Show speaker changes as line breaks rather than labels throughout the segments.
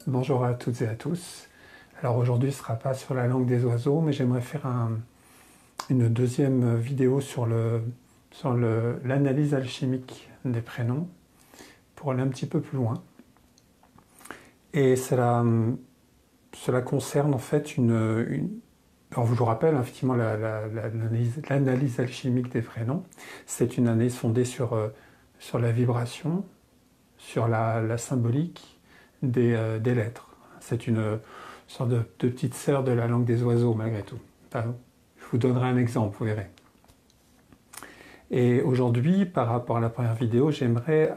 Bonjour à toutes et à tous. Alors aujourd'hui ce ne sera pas sur la langue des oiseaux, mais j'aimerais faire une deuxième vidéo sur l'analyse alchimique des prénoms pour aller un petit peu plus loin. Et cela concerne en fait alors je vous rappelle, effectivement, l'analyse alchimique des prénoms, c'est une analyse fondée sur la vibration, sur la symbolique des lettres. C'est une sorte de petite sœur de la langue des oiseaux, malgré tout. Enfin, je vous donnerai un exemple, vous verrez. Et aujourd'hui, par rapport à la première vidéo, j'aimerais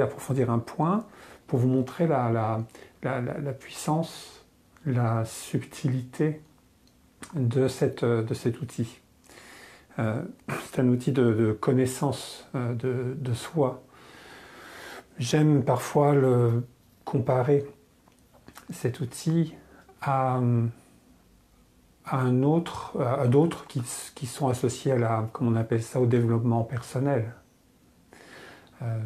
approfondir un point pour vous montrer la puissance, la subtilité de cet outil. C'est un outil de connaissance de soi. J'aime parfois le comparer cet outil à d'autres qui sont associés comme on appelle ça, au développement personnel.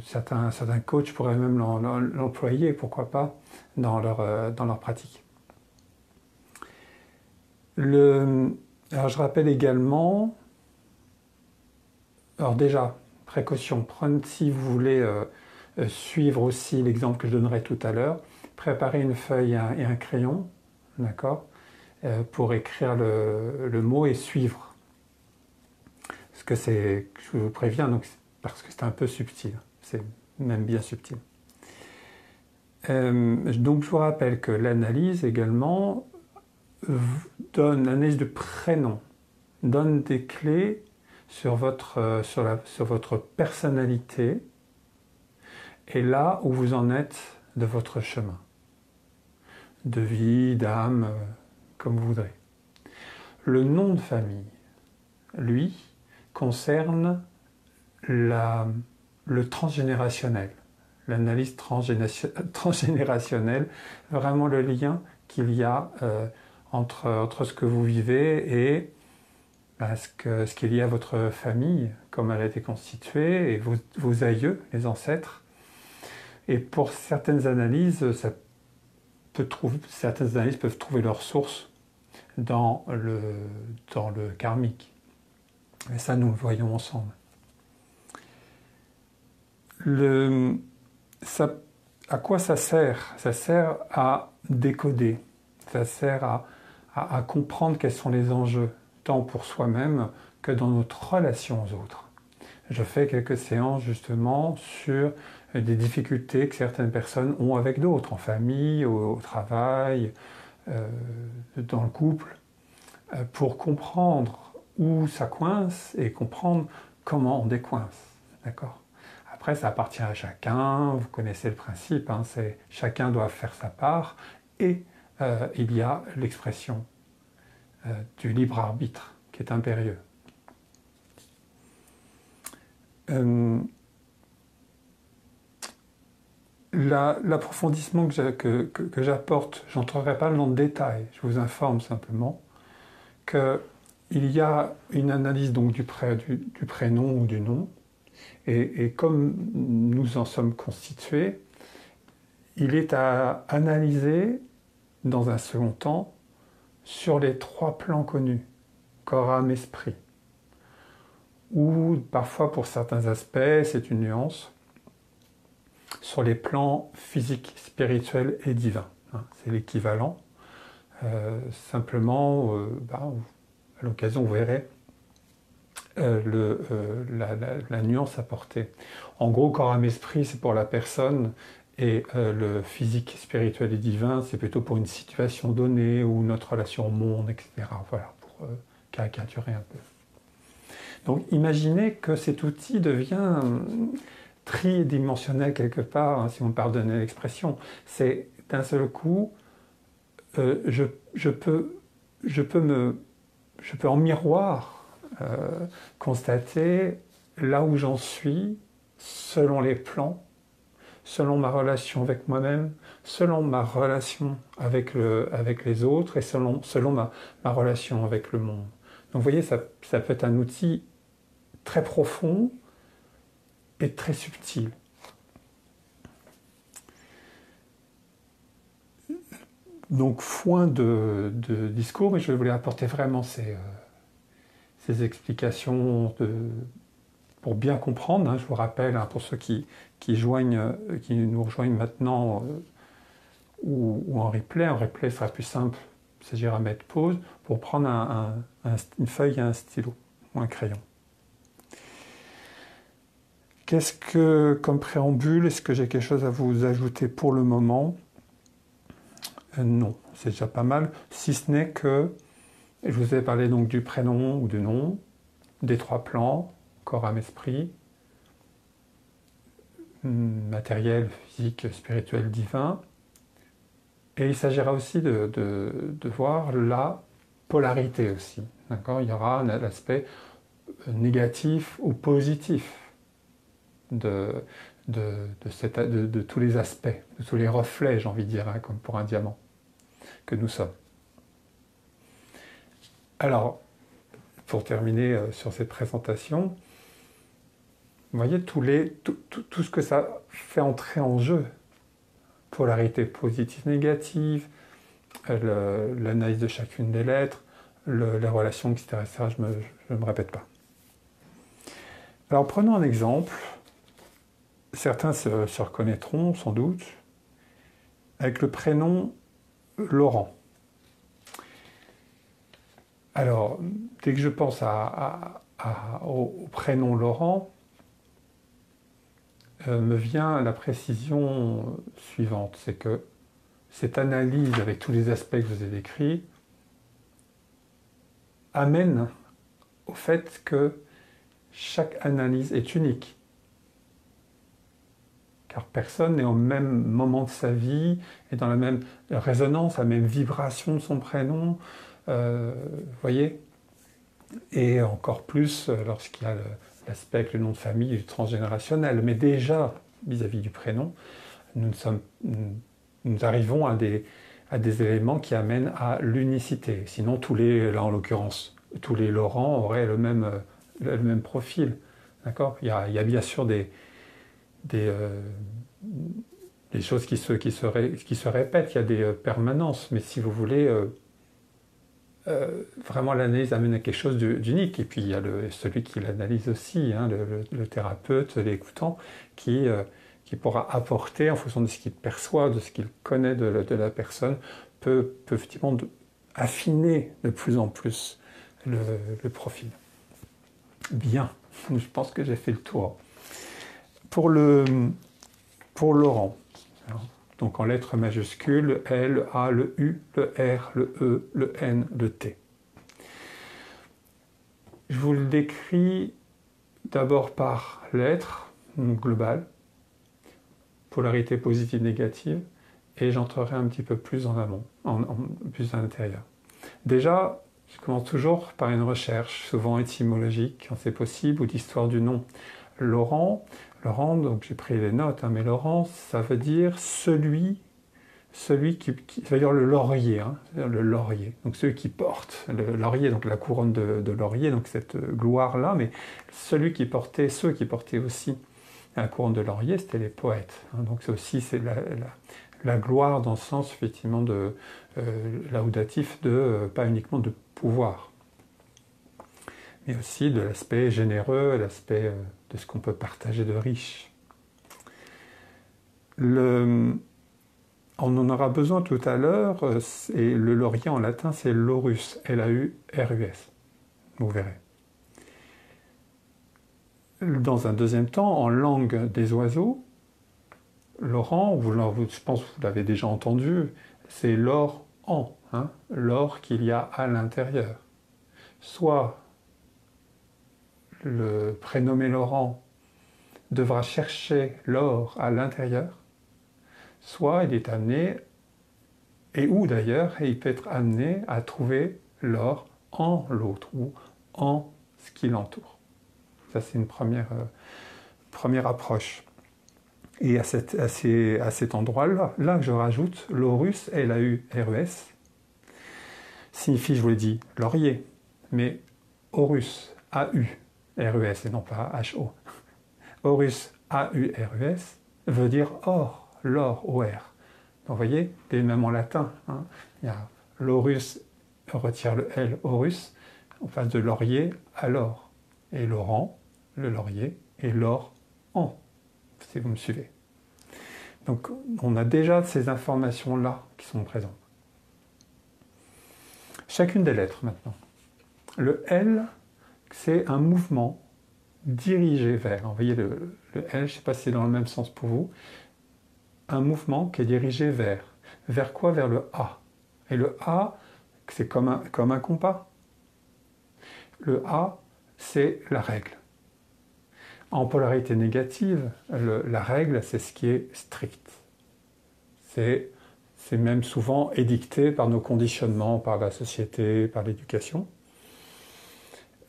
Certains coachs pourraient même l'employer, pourquoi pas, dans leur pratique. Alors je rappelle également, alors déjà, précaution, si vous voulez suivre aussi l'exemple que je donnerai tout à l'heure, préparez une feuille et un crayon, d'accord, pour écrire le mot et suivre. Parce que je vous préviens, parce que c'est un peu subtil, c'est même bien subtil. Donc je vous rappelle que l'analyse également l'analyse de prénom donne des clés sur votre personnalité et là où vous en êtes de votre chemin de vie, d'âme, comme vous voudrez. Le nom de famille, lui, concerne le transgénérationnel, l'analyse transgénérationnelle, vraiment le lien qu'il y a entre ce que vous vivez et ce qu'il y a à votre famille, comme elle a été constituée, et vos aïeux, les ancêtres. Et pour certaines analyses, certaines analyses peuvent trouver leur source dans le karmique. Et ça, nous le voyons ensemble. À quoi ça sert? Ça sert à décoder, ça sert à comprendre quels sont les enjeux, tant pour soi-même que dans notre relation aux autres. Je fais quelques séances justement sur des difficultés que certaines personnes ont avec d'autres, en famille, au travail, dans le couple, pour comprendre où ça coince et comprendre comment on décoince. D'accord ? Après, ça appartient à chacun, vous connaissez le principe, hein, chacun doit faire sa part, et il y a l'expression du libre arbitre qui est impérieux. L'approfondissement que j'apporte, je n'entrerai pas dans le détail, je vous informe simplement qu'il y a une analyse donc du prénom ou du nom, et comme nous en sommes constitués, il est à analyser dans un second temps sur les trois plans connus, corps, âme, esprit, ou parfois pour certains aspects, c'est une nuance, sur les plans physiques, spirituels et divins. C'est l'équivalent. Simplement, à l'occasion, vous verrez la nuance apportée. En gros, corps, âme, esprit, c'est pour la personne, et le physique, spirituel et divin, c'est plutôt pour une situation donnée ou notre relation au monde, etc. Voilà, pour caricaturer un peu. Donc, imaginez que cet outil devient tridimensionnel quelque part, hein, si vous me pardonnez l'expression. C'est d'un seul coup, je peux en miroir constater là où j'en suis selon les plans, selon ma relation avec moi-même, selon ma relation avec les autres et selon ma relation avec le monde. Donc vous voyez, ça peut être un outil très profond et très subtil. Donc, foin de discours, mais je voulais apporter vraiment ces explications pour bien comprendre. Hein. Je vous rappelle, hein, pour ceux qui nous rejoignent maintenant ou en replay sera plus simple. Il s'agira de mettre pause pour prendre une feuille et un stylo ou un crayon. Qu'est-ce que, comme préambule, est-ce que j'ai quelque chose à vous ajouter pour le moment? Non, c'est déjà pas mal, si ce n'est que je vous ai parlé donc du prénom ou du nom, des 3 plans, corps, âme, esprit, matériel, physique, spirituel, divin. Et il s'agira aussi de voir la polarité aussi. D'accord? Il y aura l'aspect négatif ou positif de tous les aspects, de tous les reflets, j'ai envie de dire, hein, comme pour un diamant, que nous sommes. Alors, pour terminer sur cette présentation, vous voyez tout ce que ça fait entrer en jeu. Polarité positive, négative, l'analyse de chacune des lettres, les relations, etc. Je ne me répète pas. Alors prenons un exemple. Certains se reconnaîtront sans doute avec le prénom Laurent. Alors, dès que je pense au prénom Laurent, me vient la précision suivante, c'est que cette analyse avec tous les aspects que je vous ai décrits amène au fait que chaque analyse est unique. Car personne n'est au même moment de sa vie, est dans la même résonance, la même vibration de son prénom, voyez. Et encore plus lorsqu'il y a l'aspect avec le nom de famille du transgénérationnel. Mais déjà, vis-à-vis du prénom, nous arrivons à des éléments qui amènent à l'unicité. Sinon, là en l'occurrence, tous les Laurent auraient le même profil. D'accord ? Il y a bien sûr des choses qui se répètent, il y a des permanences, mais si vous voulez, vraiment l'analyse amène à quelque chose d'unique. Et puis il y a celui qui l'analyse aussi, hein, le thérapeute, l'écoutant, qui pourra apporter, en fonction de ce qu'il perçoit, de ce qu'il connaît de la personne, peut effectivement affiner de plus en plus le profil. Bien, je pense que j'ai fait le tour. Pour Laurent, donc en lettres majuscules, L, A, le U, le R, le E, le N, le T. Je vous le décris d'abord par lettres, globale, polarité positive, négative, et j'entrerai un petit peu plus en amont, plus à l'intérieur. Déjà, je commence toujours par une recherche, souvent étymologique, quand c'est possible, ou d'histoire du nom. Laurent, donc j'ai pris les notes, hein, mais Laurent, ça veut dire celui qui ça veut dire le laurier, hein, le laurier. Donc celui qui porte le laurier, donc la couronne de laurier, donc cette gloire-là, mais ceux qui portaient aussi la couronne de laurier, c'était les poètes. Hein, donc c'est la gloire dans le sens effectivement de laudatif, pas uniquement de pouvoir, mais aussi de l'aspect généreux, l'aspect de ce qu'on peut partager de riche. On en aura besoin tout à l'heure, et le laurier en latin c'est laurus, L-A-U-R-U-S, vous verrez. Dans un deuxième temps, en langue des oiseaux, Laurent, je pense que vous l'avez déjà entendu, c'est l'or en, hein, l'or qu'il y a à l'intérieur. Soit le prénommé Laurent devra chercher l'or à l'intérieur, soit il est amené, et il peut être amené à trouver l'or en l'autre ou en ce qui l'entoure. Ça, c'est une première approche. Et à cet endroit-là, que je rajoute, laurus, L-A-U-R-E-S, signifie, je vous l'ai dit, laurier, mais aurus, A-U-R-E-S, et non pas H-O. Aurus, A-U-R-U-S, veut dire or, l'or, O-R. vous voyez, et même en latin, hein, il y a l'aurus, on retire le L, aurus, on passe de laurier à l'or. Et Laurent, le laurier, et l'or en, si vous me suivez. Donc on a déjà ces informations-là qui sont présentes. Chacune des lettres maintenant. Le L, c'est un mouvement dirigé vers, vous voyez le L, je ne sais pas si c'est dans le même sens pour vous, un mouvement qui est dirigé vers. Vers quoi? Vers le A. Et le A, c'est comme un compas. Le A, c'est la règle. En polarité négative, la règle, c'est ce qui est strict. C'est même souvent édicté par nos conditionnements, par la société, par l'éducation.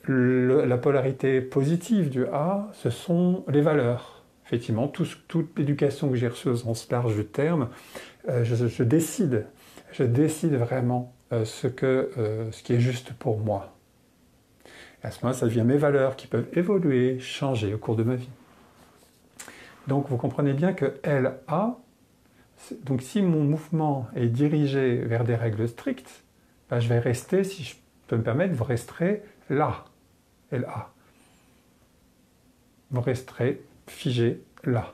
La polarité positive du A, ce sont les valeurs. Effectivement, toute l'éducation que j'ai reçue au sens large du terme, je décide vraiment ce qui est juste pour moi. Et à ce moment-là, ça devient mes valeurs qui peuvent évoluer, changer au cours de ma vie. Donc vous comprenez bien que LA, donc si mon mouvement est dirigé vers des règles strictes, ben je vais rester, si je peux me permettre, vous resterez là, LA. Vous resterez figé là.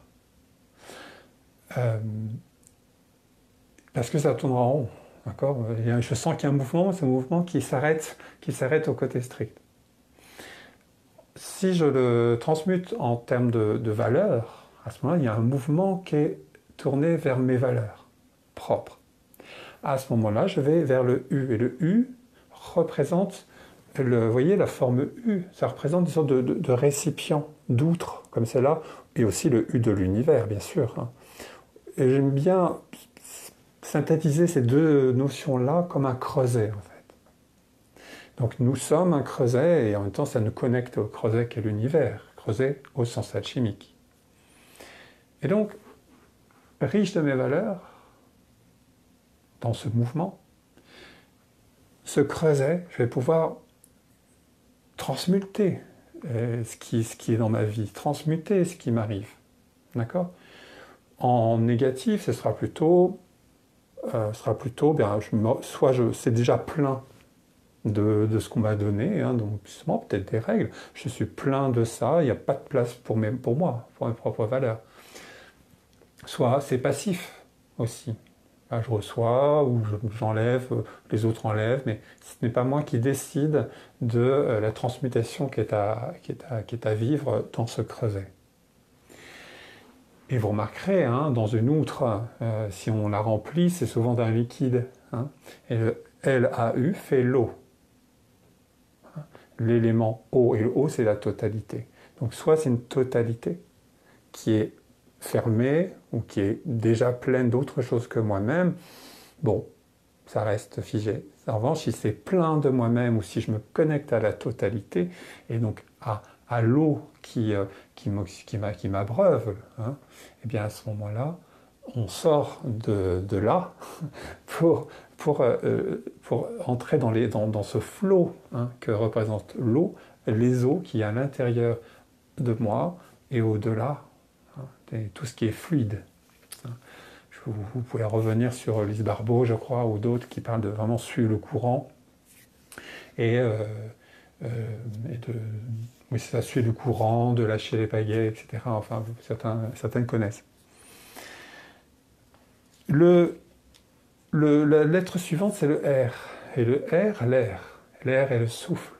Parce que ça tournera en rond. D'accord? Je sens qu'il y a un mouvement, c'est un mouvement qui s'arrête au côté strict. Si je le transmute en termes de valeurs, à ce moment-là, il y a un mouvement qui est tourné vers mes valeurs propres. À ce moment-là, je vais vers le U. Et le U représente, vous voyez, la forme U. Ça représente une sorte de récipient, d'outre, comme celle-là, et aussi le U de l'univers, bien sûr. Et j'aime bien synthétiser ces deux notions-là comme un creuset, en fait. Donc nous sommes un creuset, et en même temps, ça nous connecte au creuset qu'est l'univers, creuset au sens alchimique. Et donc, riche de mes valeurs, dans ce mouvement, ce creuset, je vais pouvoir transmuter ce qui est dans ma vie, transmuter ce qui m'arrive. D'accord? En négatif, ce sera plutôt c'est déjà plein de ce qu'on m'a donné, hein, donc justement peut-être des règles, je suis plein de ça, il n'y a pas de place pour moi, pour mes propres valeurs. Soit c'est passif aussi. Je reçois ou j'enlève, les autres enlèvent, mais ce n'est pas moi qui décide de la transmutation qui est à vivre dans ce creuset. Et vous remarquerez, hein, dans une outre, si on la remplit, c'est souvent d'un liquide. Hein, et le LAU fait l'eau. L'élément eau, et le eau, c'est la totalité. Donc soit c'est une totalité qui est fermée ou qui est déjà pleine d'autres choses que moi-même, bon, ça reste figé. En revanche, si c'est plein de moi-même ou si je me connecte à la totalité et donc à l'eau qui m'abreuve, hein, et bien à ce moment-là, on sort de là pour entrer dans ce flot, hein, que représente l'eau, les eaux qui est à l'intérieur de moi et au-delà, hein, tout ce qui est fluide. Vous pouvez revenir sur Lise Barbeau, je crois, ou d'autres qui parlent de vraiment suivre le courant oui, ça suit le courant, de lâcher les pagaies, etc. Enfin, certains connaissent. La lettre suivante, c'est le R. Et le R, l'air. L'air est le souffle.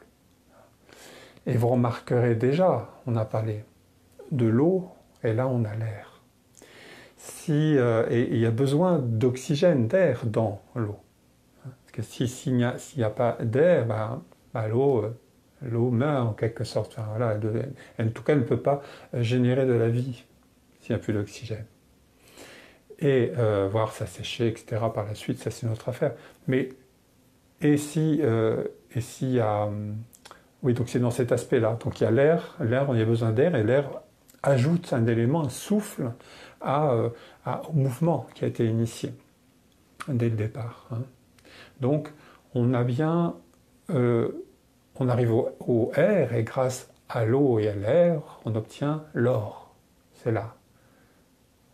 Et vous remarquerez déjà, on a parlé de l'eau, et là on a l'air. Et il y a besoin d'oxygène, d'air dans l'eau. Parce que s'il n'y a pas d'air, l'eau meurt en quelque sorte. Enfin, voilà, en tout cas, elle ne peut pas générer de la vie s'il n'y a plus d'oxygène. Et voir s'assécher, etc. par la suite, ça c'est une autre affaire. Mais s'il y a... Oui, donc c'est dans cet aspect-là. Donc il y a l'air, il y a besoin d'air, et l'air ajoute un élément, un souffle au mouvement qui a été initié dès le départ. Hein. Donc on arrive au air, et grâce à l'eau et à l'air, on obtient l'or. C'est là.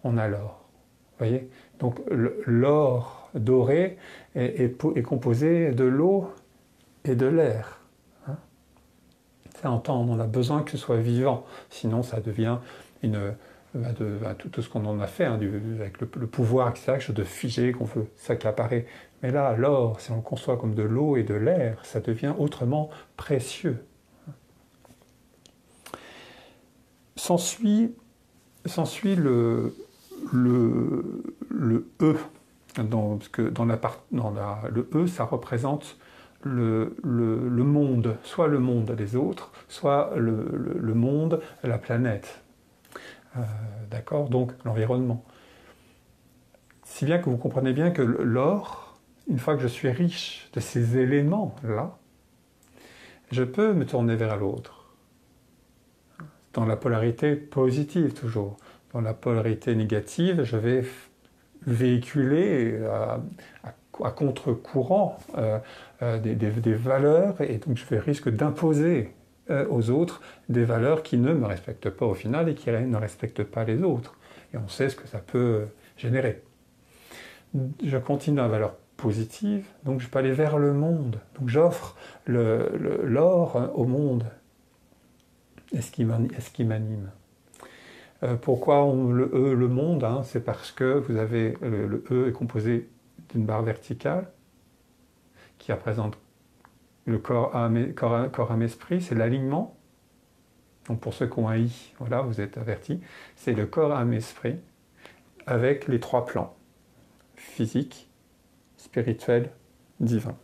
On a l'or. Vous voyez? Donc l'or doré est composé de l'eau et de l'air. Hein. C'est entendre, on a besoin que ce soit vivant, sinon ça devient tout ce qu'on en a fait, hein, avec le pouvoir, etc., quelque chose de figé qu'on veut s'accaparer. Mais là, l'or, si on le conçoit comme de l'eau et de l'air, ça devient autrement précieux. S'ensuit le E, parce que le E, ça représente le monde, soit le monde des autres, soit le monde, la planète. D'accord? Donc l'environnement. Si bien que vous comprenez bien que l'or, une fois que je suis riche de ces éléments-là, je peux me tourner vers l'autre. Dans la polarité positive toujours. Dans la polarité négative, je vais véhiculer à contre-courant des valeurs, et donc je risque d'imposer aux autres des valeurs qui ne me respectent pas au final et qui ne respectent pas les autres. Et on sait ce que ça peut générer. Je continue dans la valeur positive, donc je peux aller vers le monde. Donc j'offre l'or au monde. Est-ce qui m'anime? Pourquoi le monde, hein, c'est parce que vous avez le E est composé d'une barre verticale qui représente le corps, âme, esprit, c'est l'alignement. Donc pour ceux qui ont un I, voilà, vous êtes avertis. C'est le corps, âme, esprit avec les trois plans physique, spirituel, divin.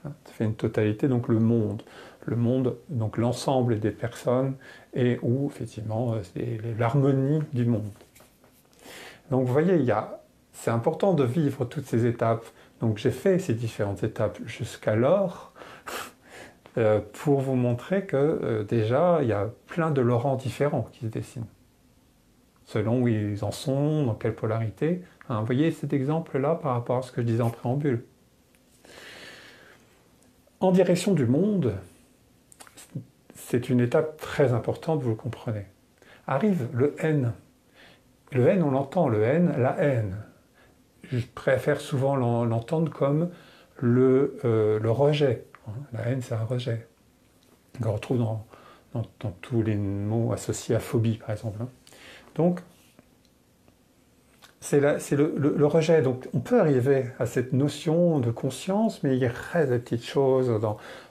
Ça fait une totalité, donc le monde. Le monde, donc l'ensemble des personnes, et où, effectivement, c'est l'harmonie du monde. Donc, vous voyez, c'est important de vivre toutes ces étapes. Donc, j'ai fait ces différentes étapes jusqu'alors pour vous montrer que, déjà, il y a plein de Laurents différents qui se dessinent. Selon où ils en sont, dans quelle polarité. Hein, vous voyez cet exemple-là par rapport à ce que je disais en préambule. En direction du monde, c'est une étape très importante, vous le comprenez. Arrive le N. Le N, on l'entend, le N, la haine. Je préfère souvent l'entendre comme le rejet. La haine, c'est un rejet. On retrouve dans tous les mots associés à phobie, par exemple. Donc, c'est le rejet. Donc, on peut arriver à cette notion de conscience, mais il reste des petites choses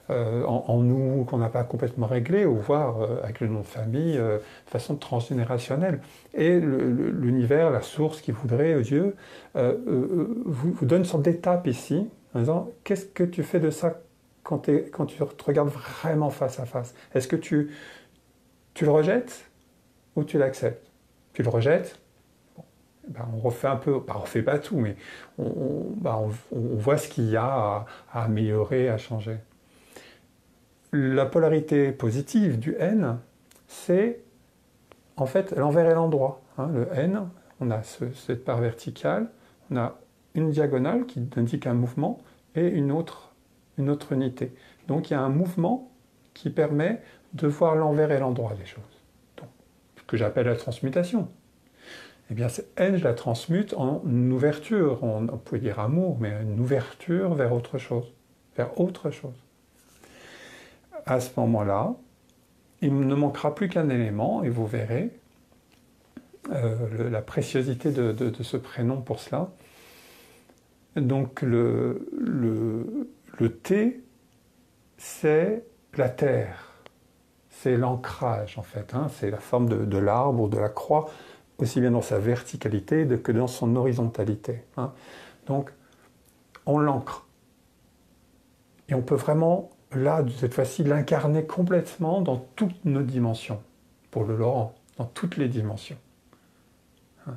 en nous qu'on n'a pas complètement réglées, ou voire avec le nom de famille, de façon transgénérationnelle. Et l'univers, la source qui voudrait, Dieu, vous donne une sorte d'étape ici, en disant, qu'est-ce que tu fais de ça quand tu te regardes vraiment face à face? Est-ce que tu le rejettes ou tu l'acceptes? Tu le rejettes? Ben, on refait un peu, on refait pas tout, mais on voit ce qu'il y a à améliorer, à changer. La polarité positive du N, c'est en fait l'envers et l'endroit. Hein. Le N, on a cette part verticale, on a une diagonale qui indique un mouvement et une autre unité. Donc il y a un mouvement qui permet de voir l'envers et l'endroit des choses. Donc, ce que j'appelle la transmutation. Eh bien, cette haine, je la transmute en ouverture. On peut dire amour, mais une ouverture vers autre chose. Vers autre chose. À ce moment-là, il ne manquera plus qu'un élément, et vous verrez la préciosité de ce prénom pour cela. Donc, le T, c'est la terre. C'est l'ancrage, en fait. Hein. C'est la forme de l'arbre ou de la croix, aussi bien dans sa verticalité que dans son horizontalité. Hein. Donc, on l'ancre. Et on peut vraiment, là, cette fois-ci, l'incarner complètement dans toutes nos dimensions, pour le Laurent, dans toutes les dimensions. Hein.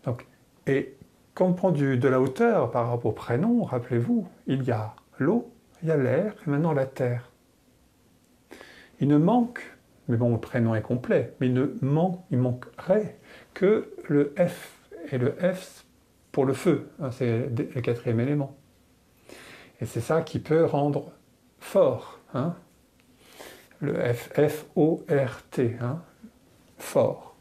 Donc, et quand on prend de la hauteur par rapport au prénom, rappelez-vous, il y a l'eau, il y a l'air, et maintenant la terre. Il ne manque, mais bon, le prénom est complet, mais il manquerait que le F. Et le F pour le feu, hein, c'est le quatrième élément. Et c'est ça qui peut rendre fort. Hein, le F, F-O-R-T, hein, fort.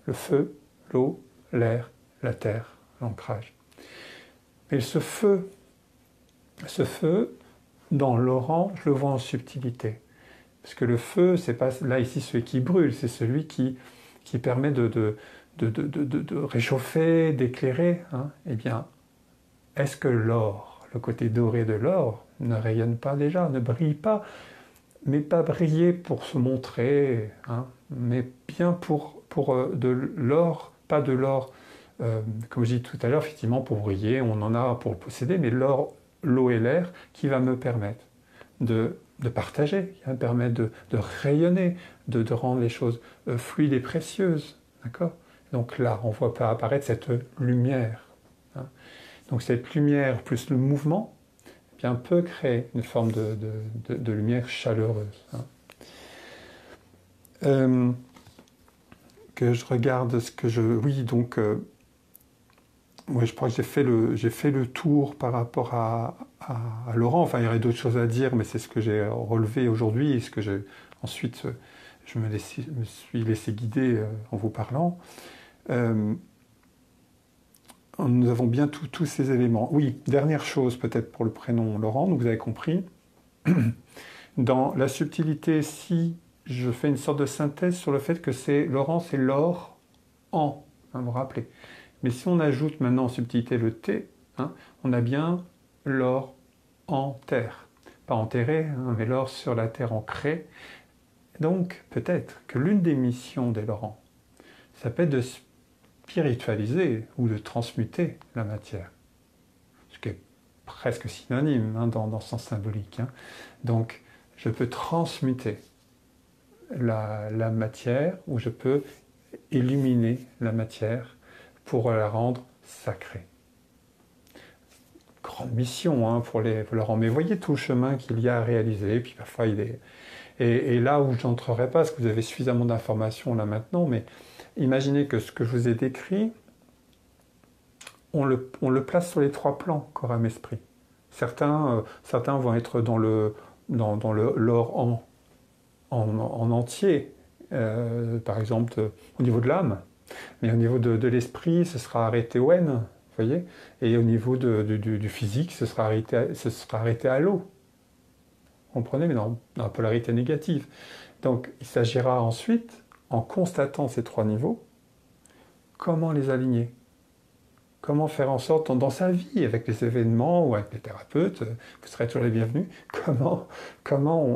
Le feu, l'eau, l'air, la terre, l'ancrage. Mais ce feu, dans l'Orient, je le vois en subtilité. Parce que le feu, c'est pas là ici celui qui brûle, c'est celui qui permet de réchauffer, d'éclairer. Hein. Eh bien, est-ce que l'or, le côté doré de l'or, ne rayonne pas déjà, ne brille pas, mais pas briller pour se montrer, hein, mais bien pour de l'or, pas de l'or, comme je dis tout à l'heure, effectivement, pour briller, on en a pour le posséder, mais l'or, l'eau et l'air qui va me permettre de partager, qui va me permettre de rayonner, de rendre les choses fluides et précieuses. D'accord ? Donc là, on voit pas apparaître cette lumière. Hein. Donc cette lumière plus le mouvement, eh bien, peut créer une forme de lumière chaleureuse. Hein. Que je regarde ce que je... Oui, donc... ouais, je crois que j'ai fait le tour par rapport à Laurent. Enfin, il y aurait d'autres choses à dire, mais c'est ce que j'ai relevé aujourd'hui et ce que ensuite je me suis laissé guider en vous parlant. Nous avons bien tous ces éléments. Oui, dernière chose peut-être pour le prénom Laurent, donc vous avez compris. Dans la subtilité, si je fais une sorte de synthèse sur le fait que c'est Laurent, c'est l'or en, hein, vous vous rappelez. Mais si on ajoute maintenant en subtilité le T, hein, on a bien l'or en terre. Pas enterré, hein, mais l'or sur la terre ancrée. Donc peut-être que l'une des missions des Laurents, ça peut être de spiritualiser ou de transmuter la matière. Ce qui est presque synonyme hein, dans ce sens symbolique. Hein. Donc je peux transmuter la matière ou je peux illuminer la matière pour la rendre sacrée. Grande mission hein, pour Laurent. Mais voyez tout le chemin qu'il y a à réaliser. Puis parfois il est... Et là où je n'entrerai pas, parce que vous avez suffisamment d'informations là maintenant, mais imaginez que ce que je vous ai décrit, on le place sur les 3 plans, corps, âme, esprit. Certains vont être dans l'or en entier, par exemple au niveau de l'âme, mais au niveau de l'esprit, ce sera arrêté au N, vous voyez, et au niveau du physique, ce sera arrêté à l'eau. Vous comprenez, mais dans la polarité négative. Donc il s'agira ensuite, en constatant ces 3 niveaux, comment les aligner. Comment faire en sorte, dans sa vie, avec les événements ou avec les thérapeutes, vous serez toujours les bienvenus, comment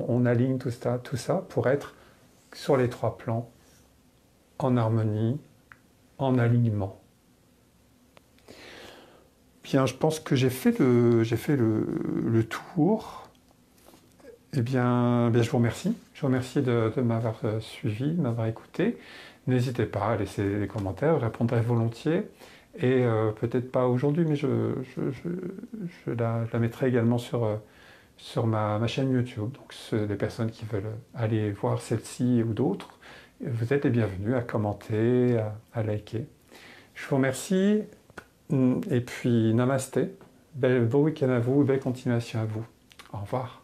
on aligne tout ça pour être sur les 3 plans, en harmonie, en alignement. Bien, je pense que j'ai fait le tour. Eh bien, je vous remercie. Je vous remercie de m'avoir suivi, de m'avoir écouté. N'hésitez pas à laisser des commentaires, je répondrai volontiers. Et peut-être pas aujourd'hui, mais je la mettrai également sur ma chaîne YouTube. Donc, les personnes qui veulent aller voir celle-ci ou d'autres, vous êtes les bienvenus à commenter, à liker. Je vous remercie et puis namasté. Beau week-end à vous, belle continuation à vous. Au revoir.